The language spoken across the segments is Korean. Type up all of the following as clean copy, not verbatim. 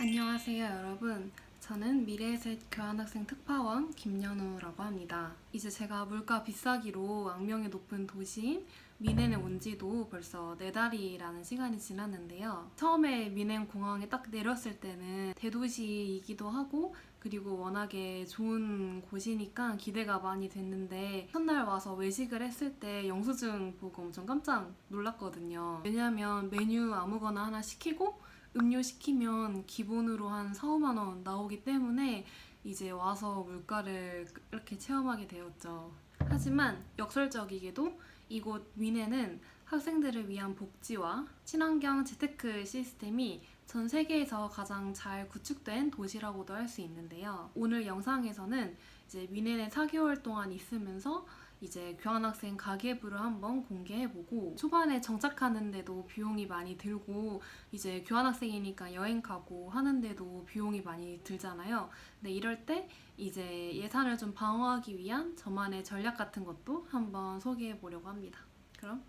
안녕하세요, 여러분. 저는 미래에셋 교환학생 특파원 김연우라고 합니다. 이제 제가 물가 비싸기로 악명이 높은 도시인 미넨에 온 지도 벌써 4달이라는 시간이 지났는데요. 처음에 미넨 공항에 딱 내렸을 때는 대도시이기도 하고 그리고 워낙에 좋은 곳이니까 기대가 많이 됐는데 첫날 와서 외식을 했을 때 영수증 보고 엄청 깜짝 놀랐거든요. 왜냐면 메뉴 아무거나 하나 시키고 음료 시키면 기본으로 한 4, 5만 원 나오기 때문에 이제 와서 물가를 이렇게 체험하게 되었죠. 하지만 역설적이게도 이곳 미네는 학생들을 위한 복지와 친환경 재테크 시스템이 전 세계에서 가장 잘 구축된 도시라고도 할 수 있는데요. 오늘 영상에서는 이제 미넨에 4개월 동안 있으면서 이제 교환학생 가계부를 한번 공개해보고 초반에 정착하는데도 비용이 많이 들고 이제 교환학생이니까 여행 가고 하는데도 비용이 많이 들잖아요. 근데 이럴 때 이제 예산을 좀 방어하기 위한 저만의 전략 같은 것도 한번 소개해보려고 합니다. 그럼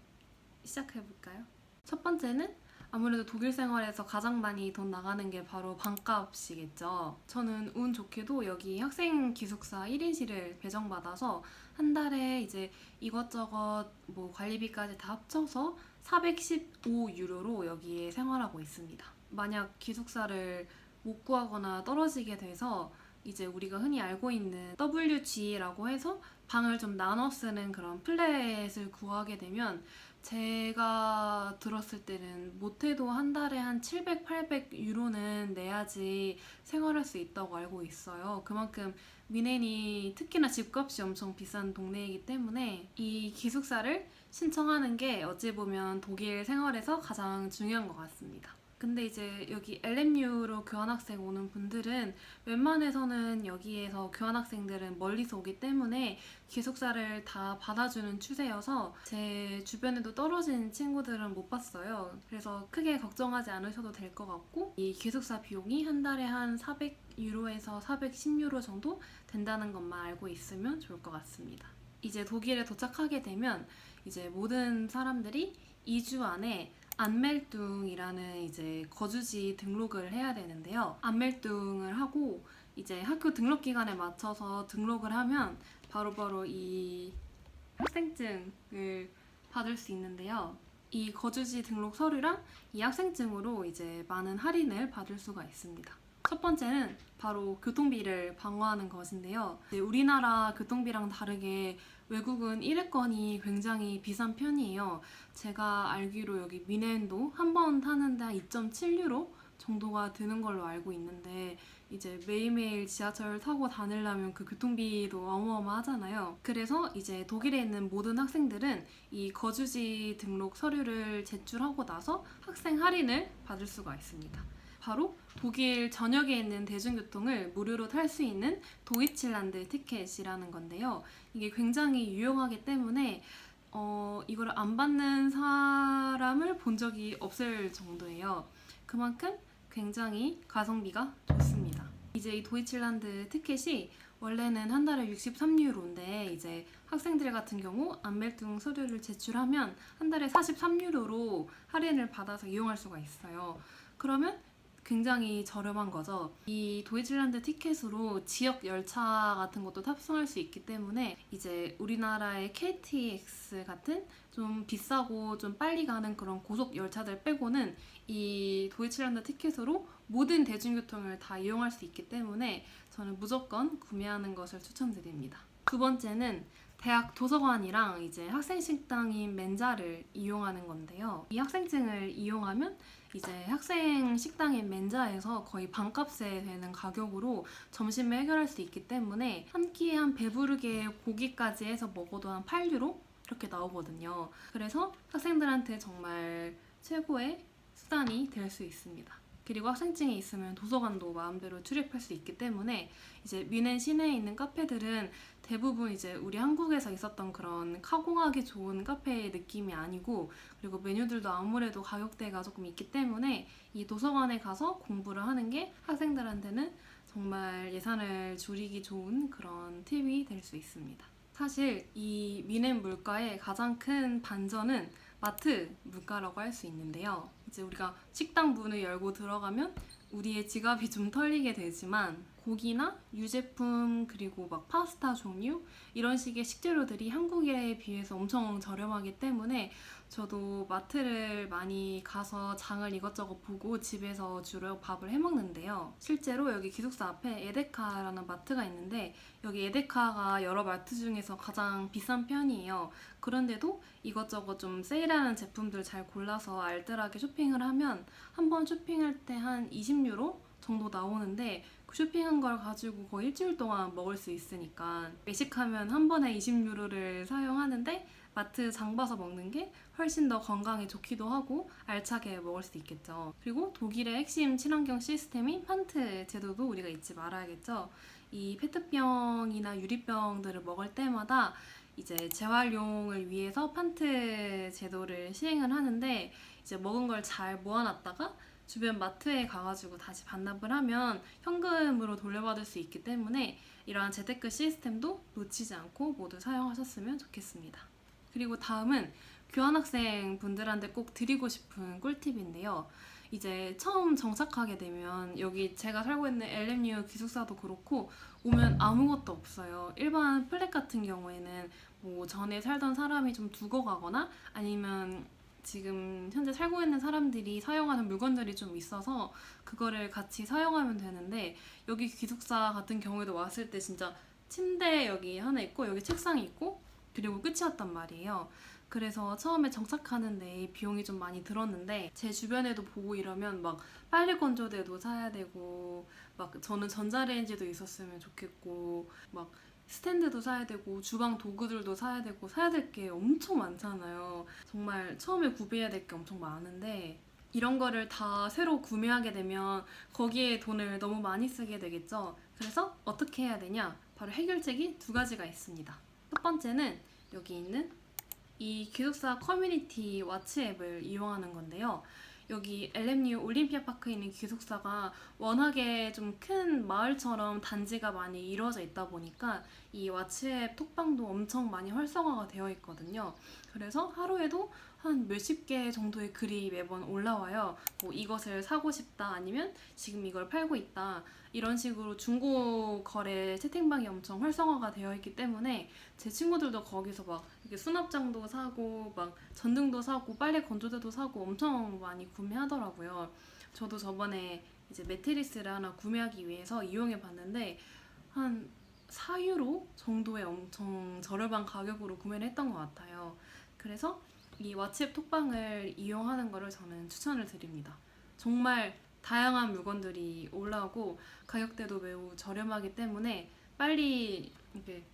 시작해볼까요? 첫 번째는 아무래도 독일 생활에서 가장 많이 돈 나가는 게 바로 방값이겠죠. 저는 운 좋게도 여기 학생 기숙사 1인실을 배정받아서 한 달에 이제 이것저것 뭐 관리비까지 다 합쳐서 415유로로 여기에 생활하고 있습니다. 만약 기숙사를 못 구하거나 떨어지게 돼서 이제 우리가 흔히 알고 있는 WG라고 해서 방을 좀 나눠 쓰는 그런 플랫을 구하게 되면 제가 들었을 때는 못해도 한 달에 한 700, 800유로는 내야지 생활할 수 있다고 알고 있어요. 그만큼 미넨이 특히나 집값이 엄청 비싼 동네이기 때문에 이 기숙사를 신청하는 게 어찌 보면 독일 생활에서 가장 중요한 것 같습니다. 근데 이제 여기 LMU로 교환학생 오는 분들은 웬만해서는 여기에서 교환학생들은 멀리서 오기 때문에 기숙사를 다 받아주는 추세여서 제 주변에도 떨어진 친구들은 못 봤어요. 그래서 크게 걱정하지 않으셔도 될 것 같고 이 기숙사 비용이 한 달에 한 400유로에서 410유로 정도 된다는 것만 알고 있으면 좋을 것 같습니다. 이제 독일에 도착하게 되면 이제 모든 사람들이 2주 안에 안멜뚱이라는 이제 거주지 등록을 해야 되는데요. 안멜뚱을 하고 이제 학교 등록 기간에 맞춰서 등록을 하면 바로바로 이 학생증을 받을 수 있는데요. 이 거주지 등록 서류랑 이 학생증으로 이제 많은 할인을 받을 수가 있습니다. 첫 번째는 바로 교통비를 방어하는 것인데요. 우리나라 교통비랑 다르게 외국은 일회권이 굉장히 비싼 편이에요. 제가 알기로 여기 미넨도 한 번 타는데 한 2.7유로 정도가 드는 걸로 알고 있는데 이제 매일매일 지하철 타고 다니려면 그 교통비도 어마어마하잖아요. 그래서 이제 독일에 있는 모든 학생들은 이 거주지 등록 서류를 제출하고 나서 학생 할인을 받을 수가 있습니다. 바로 독일 전역에 있는 대중교통을 무료로 탈 수 있는 도이칠란드 티켓이라는 건데요. 이게 굉장히 유용하기 때문에 이걸 안 받는 사람을 본 적이 없을 정도예요. 그만큼 굉장히 가성비가 좋습니다. 이제 이 도이칠란드 티켓이 원래는 한 달에 63유로인데 이제 학생들 같은 경우 안멜뚱 서류를 제출하면 한 달에 43유로로 할인을 받아서 이용할 수가 있어요. 그러면 굉장히 저렴한 거죠. 이 도이칠란드 티켓으로 지역 열차 같은 것도 탑승할 수 있기 때문에 이제 우리나라의 KTX 같은 좀 비싸고 좀 빨리 가는 그런 고속 열차들 빼고는 이 도이칠란드 티켓으로 모든 대중교통을 다 이용할 수 있기 때문에 저는 무조건 구매하는 것을 추천드립니다. 두 번째는 대학 도서관이랑 이제 학생 식당인 멘자를 이용하는 건데요. 이 학생증을 이용하면 이제 학생 식당인 멘자에서 거의 반값에 되는 가격으로 점심을 해결할 수 있기 때문에 한 끼에 한 배부르게 고기까지 해서 먹어도 한 8유로 이렇게 나오거든요. 그래서 학생들한테 정말 최고의 수단이 될 수 있습니다. 그리고 학생증이 있으면 도서관도 마음대로 출입할 수 있기 때문에 이제 미넨 시내에 있는 카페들은 대부분 이제 우리 한국에서 있었던 그런 카공하기 좋은 카페의 느낌이 아니고 그리고 메뉴들도 아무래도 가격대가 조금 있기 때문에 이 도서관에 가서 공부를 하는 게 학생들한테는 정말 예산을 줄이기 좋은 그런 팁이 될 수 있습니다. 사실 이 미넨 물가의 가장 큰 반전은 마트 물가라고 할 수 있는데요. 이제 우리가 식당 문을 열고 들어가면 우리의 지갑이 좀 털리게 되지만 고기나 유제품 그리고 막 파스타 종류 이런 식의 식재료들이 한국에 비해서 엄청 저렴하기 때문에 저도 마트를 많이 가서 장을 이것저것 보고 집에서 주로 밥을 해 먹는데요. 실제로 여기 기숙사 앞에 에데카라는 마트가 있는데 여기 에데카가 여러 마트 중에서 가장 비싼 편이에요. 그런데도 이것저것 좀 세일하는 제품들 잘 골라서 알뜰하게 쇼핑을 하면 한 번 쇼핑할 때 한 20유로 정도 나오는데 그 쇼핑한 걸 가지고 거의 일주일 동안 먹을 수 있으니까 외식하면 한 번에 20유로를 사용하는데 마트 장 봐서 먹는 게 훨씬 더 건강에 좋기도 하고 알차게 먹을 수 있겠죠. 그리고 독일의 핵심 친환경 시스템인 판트 제도도 우리가 잊지 말아야겠죠. 이 페트병이나 유리병들을 먹을 때마다 이제 재활용을 위해서 판트 제도를 시행을 하는데 이제 먹은 걸 잘 모아놨다가 주변 마트에 가가지고 다시 반납을 하면 현금으로 돌려받을 수 있기 때문에 이러한 재테크 시스템도 놓치지 않고 모두 사용하셨으면 좋겠습니다. 그리고 다음은 교환학생 분들한테 꼭 드리고 싶은 꿀팁인데요. 이제 처음 정착하게 되면 여기 제가 살고 있는 LMU 기숙사도 그렇고 오면 아무것도 없어요. 일반 플랫 같은 경우에는 뭐 전에 살던 사람이 좀 두고 가거나 아니면 지금 현재 살고 있는 사람들이 사용하는 물건들이 좀 있어서 그거를 같이 사용하면 되는데 여기 기숙사 같은 경우에도 왔을 때 진짜 침대 여기 하나 있고 여기 책상이 있고 그리고 끝이었단 말이에요. 그래서 처음에 정착하는데 비용이 좀 많이 들었는데 제 주변에도 보고 이러면 막 빨래 건조대도 사야 되고 막 저는 전자레인지도 있었으면 좋겠고 막 스탠드도 사야 되고 주방 도구들도 사야 되고 사야 될 게 엄청 많잖아요. 정말 처음에 구비해야 될 게 엄청 많은데 이런 거를 다 새로 구매하게 되면 거기에 돈을 너무 많이 쓰게 되겠죠. 그래서 어떻게 해야 되냐? 바로 해결책이 두 가지가 있습니다. 첫 번째는 여기 있는 이 기숙사 커뮤니티 와치 앱을 이용하는 건데요. 여기 LMU 올림피아 파크에 있는 기숙사가 워낙에 좀 큰 마을처럼 단지가 많이 이루어져 있다 보니까 이 왓츠앱 톡방도 엄청 많이 활성화가 되어 있거든요. 그래서 하루에도 한 몇십 개 정도의 글이 매번 올라와요. 뭐 이것을 사고 싶다 아니면 지금 이걸 팔고 있다 이런 식으로 중고 거래 채팅방이 엄청 활성화가 되어 있기 때문에 제 친구들도 거기서 막 이렇게 수납장도 사고 막 전등도 사고 빨래 건조대도 사고 엄청 많이 구매하더라고요. 저도 저번에 이제 매트리스를 하나 구매하기 위해서 이용해 봤는데 한 4유로 정도의 엄청 저렴한 가격으로 구매를 했던 것 같아요. 그래서 이 왓츠앱 톡방을 이용하는 거를 저는 추천을 드립니다. 정말 다양한 물건들이 올라오고 가격대도 매우 저렴하기 때문에 빨리 이렇게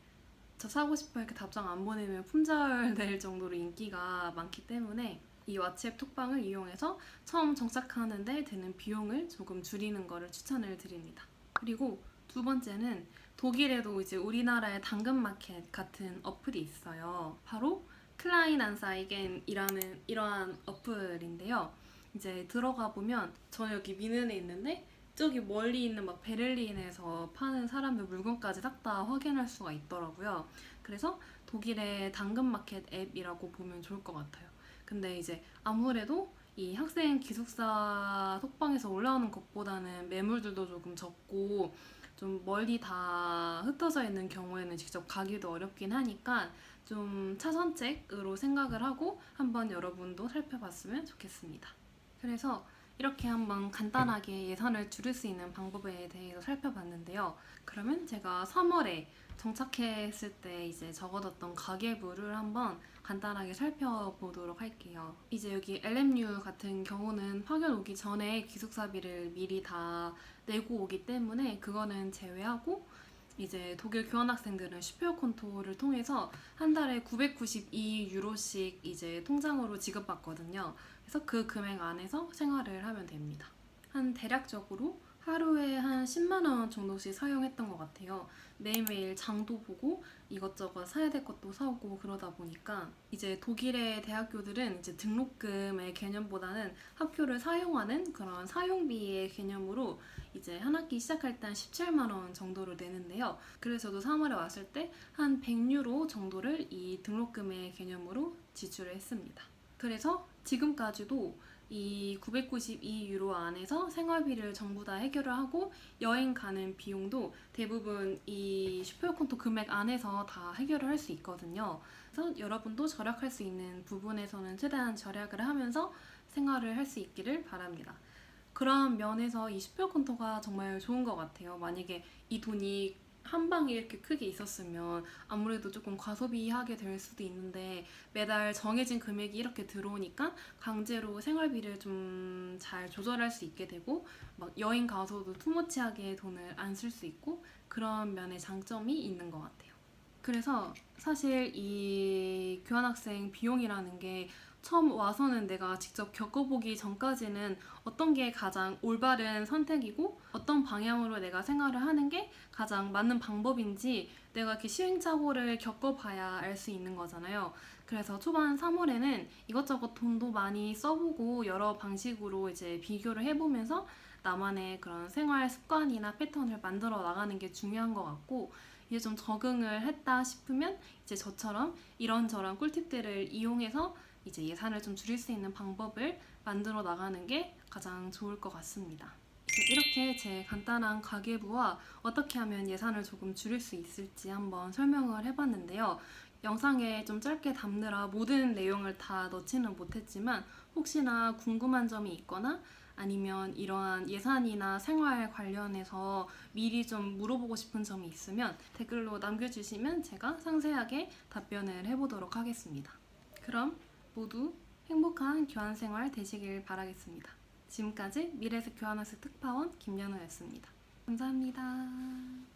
저 사고 싶어 이렇게 답장 안 보내면 품절될 정도로 인기가 많기 때문에 이 왓츠앱 톡방을 이용해서 처음 정착하는데 드는 비용을 조금 줄이는 거를 추천을 드립니다. 그리고 두 번째는 독일에도 이제 우리나라의 당근마켓 같은 어플이 있어요. 바로 클라인안사이겐이라는 이러한 어플인데요. 이제 들어가 보면 저 여기 미넨에 있는데 저기 멀리 있는 막 베를린에서 파는 사람들 물건까지 싹 다 확인할 수가 있더라고요. 그래서 독일의 당근마켓 앱이라고 보면 좋을 것 같아요. 근데 이제 아무래도 이 학생 기숙사 톡방에서 올라오는 것보다는 매물들도 조금 적고 좀 멀리 다 흩어져 있는 경우에는 직접 가기도 어렵긴 하니까 좀 차선책으로 생각을 하고 한번 여러분도 살펴봤으면 좋겠습니다. 그래서 이렇게 한번 간단하게 예산을 줄일 수 있는 방법에 대해서 살펴봤는데요. 그러면 제가 3월에 정착했을 때 이제 적어뒀던 가계부를 한번 간단하게 살펴보도록 할게요. 이제 여기 LMU 같은 경우는 파견 오기 전에 기숙사비를 미리 다 내고 오기 때문에 그거는 제외하고 이제 독일 교환학생들은 슈페어콘토를 통해서 한 달에 992유로씩 이제 통장으로 지급받거든요. 그래서 그 금액 안에서 생활을 하면 됩니다. 한 대략적으로 하루에 한 10만 원 정도씩 사용했던 것 같아요. 매일매일 장도 보고 이것저것 사야 될 것도 사고 그러다 보니까 이제 독일의 대학교들은 이제 등록금의 개념보다는 학교를 사용하는 그런 사용비의 개념으로 이제 한 학기 시작할 때 한 17만 원 정도를 내는데요. 그래서 저도 3월에 왔을 때 한 100유로 정도를 이 등록금의 개념으로 지출을 했습니다. 그래서 지금까지도 이 992유로 안에서 생활비를 전부 다 해결을 하고 여행 가는 비용도 대부분 이 슈퍼요컨토 금액 안에서 다 해결을 할 수 있거든요. 그래서 여러분도 절약할 수 있는 부분에서는 최대한 절약을 하면서 생활을 할 수 있기를 바랍니다. 그런 면에서 이 슈퍼요컨토가 정말 좋은 것 같아요. 만약에 이 돈이 한 방에 이렇게 크게 있었으면 아무래도 조금 과소비하게 될 수도 있는데 매달 정해진 금액이 이렇게 들어오니까 강제로 생활비를 좀 잘 조절할 수 있게 되고 막 여행 가서도 투머치하게 돈을 안 쓸 수 있고 그런 면의 장점이 있는 것 같아요. 그래서 사실 이 교환학생 비용이라는 게 처음 와서는 내가 직접 겪어보기 전까지는 어떤 게 가장 올바른 선택이고 어떤 방향으로 내가 생활을 하는 게 가장 맞는 방법인지 내가 이렇게 시행착오를 겪어봐야 알 수 있는 거잖아요. 그래서 초반 3월에는 이것저것 돈도 많이 써보고 여러 방식으로 이제 비교를 해보면서 나만의 그런 생활 습관이나 패턴을 만들어 나가는 게 중요한 것 같고 이제 좀 적응을 했다 싶으면 이제 저처럼 이런저런 꿀팁들을 이용해서 이제 예산을 좀 줄일 수 있는 방법을 만들어 나가는 게 가장 좋을 것 같습니다. 이렇게 제 간단한 가계부와 어떻게 하면 예산을 조금 줄일 수 있을지 한번 설명을 해봤는데요. 영상에 좀 짧게 담느라 모든 내용을 다 넣지는 못했지만 혹시나 궁금한 점이 있거나 아니면 이러한 예산이나 생활 관련해서 미리 좀 물어보고 싶은 점이 있으면 댓글로 남겨주시면 제가 상세하게 답변을 해보도록 하겠습니다. 그럼 모두 행복한 교환생활 되시길 바라겠습니다. 지금까지 미래에셋 교환학생 특파원 김연우였습니다. 감사합니다.